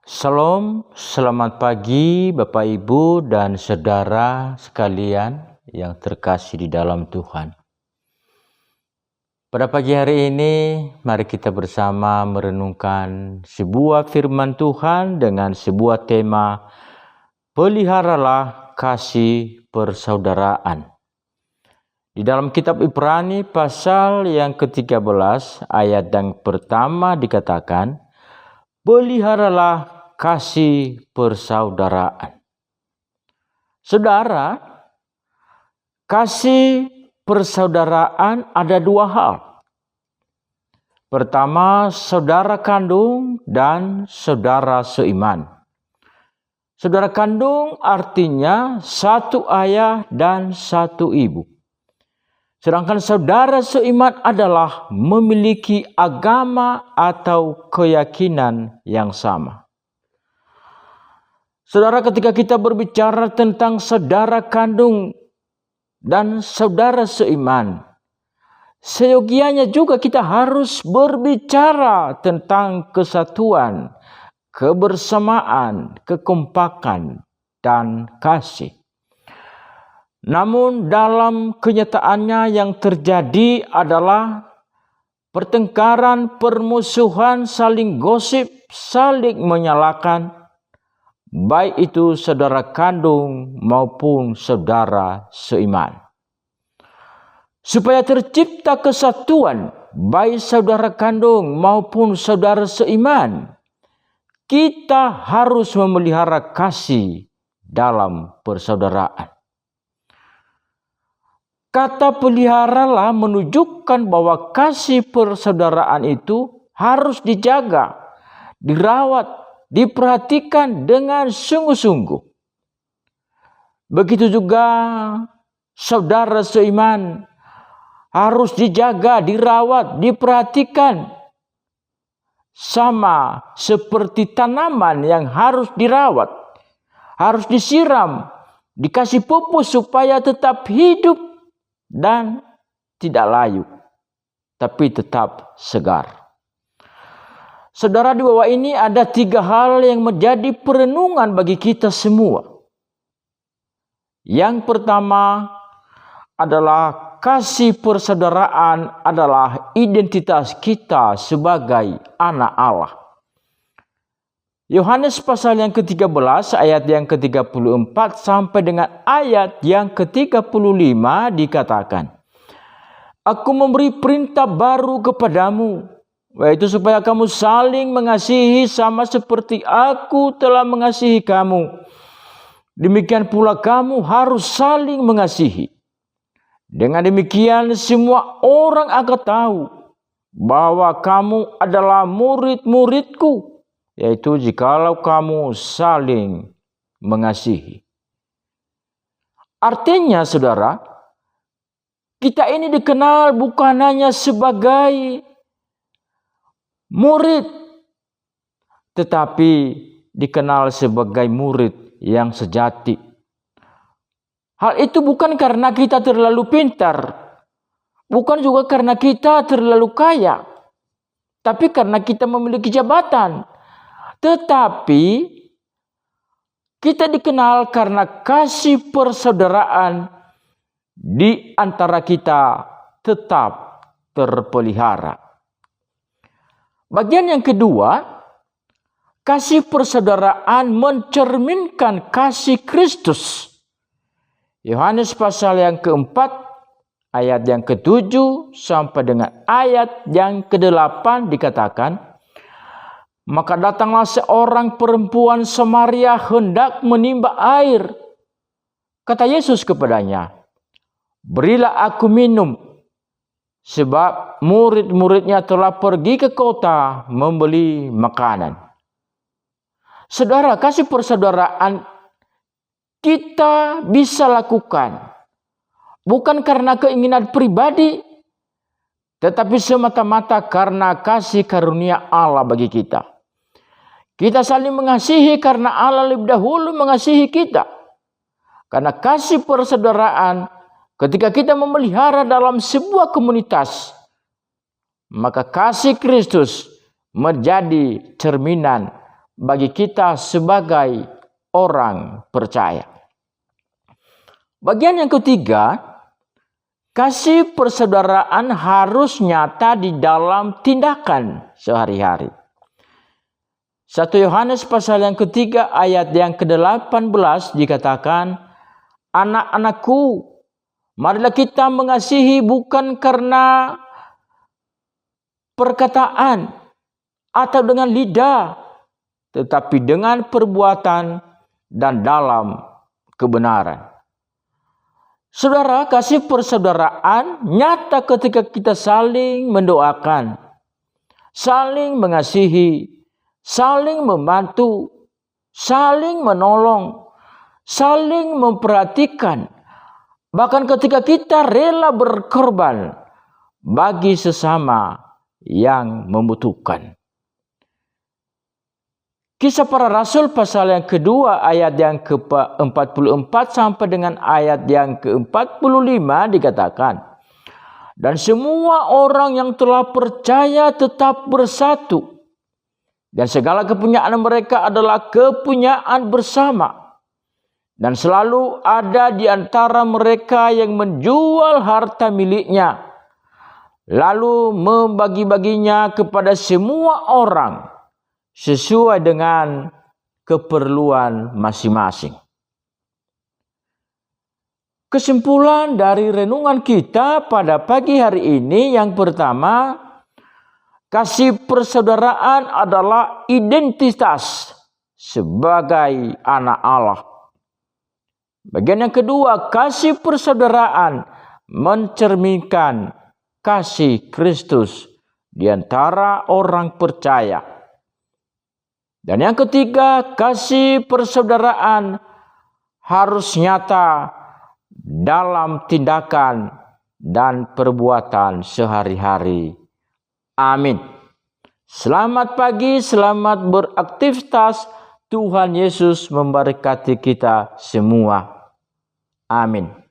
Shalom, selamat pagi Bapak Ibu dan saudara sekalian yang terkasih di dalam Tuhan. Pada pagi hari ini, mari kita bersama merenungkan sebuah firman Tuhan dengan sebuah tema, peliharalah kasih persaudaraan. Di dalam kitab Ibrani pasal yang ke-13 ayat yang pertama dikatakan, peliharalah kasih persaudaraan. Saudara, kasih persaudaraan ada dua hal. Pertama, saudara kandung dan saudara seiman. Saudara kandung artinya satu ayah dan satu ibu. Sedangkan saudara seiman adalah memiliki agama atau keyakinan yang sama. Saudara, ketika kita berbicara tentang saudara kandung dan saudara seiman, seyogianya juga kita harus berbicara tentang kesatuan, kebersamaan, kekompakan, dan kasih. Namun dalam kenyataannya yang terjadi adalah pertengkaran, permusuhan, saling gosip, saling menyalahkan, baik itu saudara kandung maupun saudara seiman. Supaya tercipta kesatuan, baik saudara kandung maupun saudara seiman, kita harus memelihara kasih dalam persaudaraan. Kata peliharalah menunjukkan bahwa kasih persaudaraan itu harus dijaga, dirawat, diperhatikan dengan sungguh-sungguh. Begitu juga saudara seiman harus dijaga, dirawat, diperhatikan. Sama seperti tanaman yang harus dirawat, harus disiram, dikasih pupuk supaya tetap hidup dan tidak layu, tapi tetap segar. Saudara, di bawah ini ada 3 hal yang menjadi perenungan bagi kita semua. Yang pertama adalah kasih persaudaraan adalah identitas kita sebagai anak Allah. Yohanes pasal yang ke-13 ayat yang ke-34 sampai dengan ayat yang ke-35 dikatakan, Aku memberi perintah baru kepadamu, yaitu supaya kamu saling mengasihi sama seperti aku telah mengasihi kamu. Demikian pula kamu harus saling mengasihi. Dengan demikian semua orang akan tahu bahwa kamu adalah murid-muridku, yaitu jikalau kamu saling mengasihi. Artinya saudara, kita ini dikenal bukan hanya sebagai murid, tetapi dikenal sebagai murid yang sejati. Hal itu bukan karena kita terlalu pintar, bukan juga karena kita terlalu kaya, tapi karena kita memiliki jabatan. Tetapi kita dikenal karena kasih persaudaraan di antara kita tetap terpelihara. Bagian yang kedua, kasih persaudaraan mencerminkan kasih Kristus. Yohanes pasal yang ke-4 ayat yang ke-7 sampai dengan ayat yang ke-8 dikatakan, Maka datanglah seorang perempuan Samaria hendak menimba air. Kata Yesus kepadanya, Berilah aku minum, sebab murid-muridnya telah pergi ke kota membeli makanan. Saudara, kasih persaudaraan kita bisa lakukan bukan karena keinginan pribadi, tetapi semata-mata karena kasih karunia Allah bagi kita. Kita saling mengasihi karena Allah lebih dahulu mengasihi kita. Karena kasih persaudaraan, ketika kita memelihara dalam sebuah komunitas, maka kasih Kristus menjadi cerminan bagi kita sebagai orang percaya. Bagian yang ketiga, kasih persaudaraan harus nyata di dalam tindakan sehari-hari. 1 Yohanes pasal yang ketiga ayat yang ke-18 dikatakan, anak-anakku, marilah kita mengasihi bukan karena perkataan atau dengan lidah, tetapi dengan perbuatan dan dalam kebenaran. Saudara, kasih persaudaraan nyata ketika kita saling mendoakan, saling mengasihi, saling membantu, saling menolong, saling memperhatikan. Bahkan ketika kita rela berkorban bagi sesama yang membutuhkan. Kisah Para Rasul pasal yang kedua ayat yang ke-44 sampai dengan ayat yang ke-45 dikatakan, dan semua orang yang telah percaya tetap bersatu, dan segala kepunyaan mereka adalah kepunyaan bersama. Dan selalu ada di antara mereka yang menjual harta miliknya, lalu membagi-baginya kepada semua orang sesuai dengan keperluan masing-masing. Kesimpulan dari renungan kita pada pagi hari ini yang pertama, kasih persaudaraan adalah identitas sebagai anak Allah. Bagian yang kedua, kasih persaudaraan mencerminkan kasih Kristus di antara orang percaya. Dan yang ketiga, kasih persaudaraan harus nyata dalam tindakan dan perbuatan sehari-hari. Amin. Selamat pagi, selamat beraktivitas. Tuhan Yesus memberkati kita semua. Amin.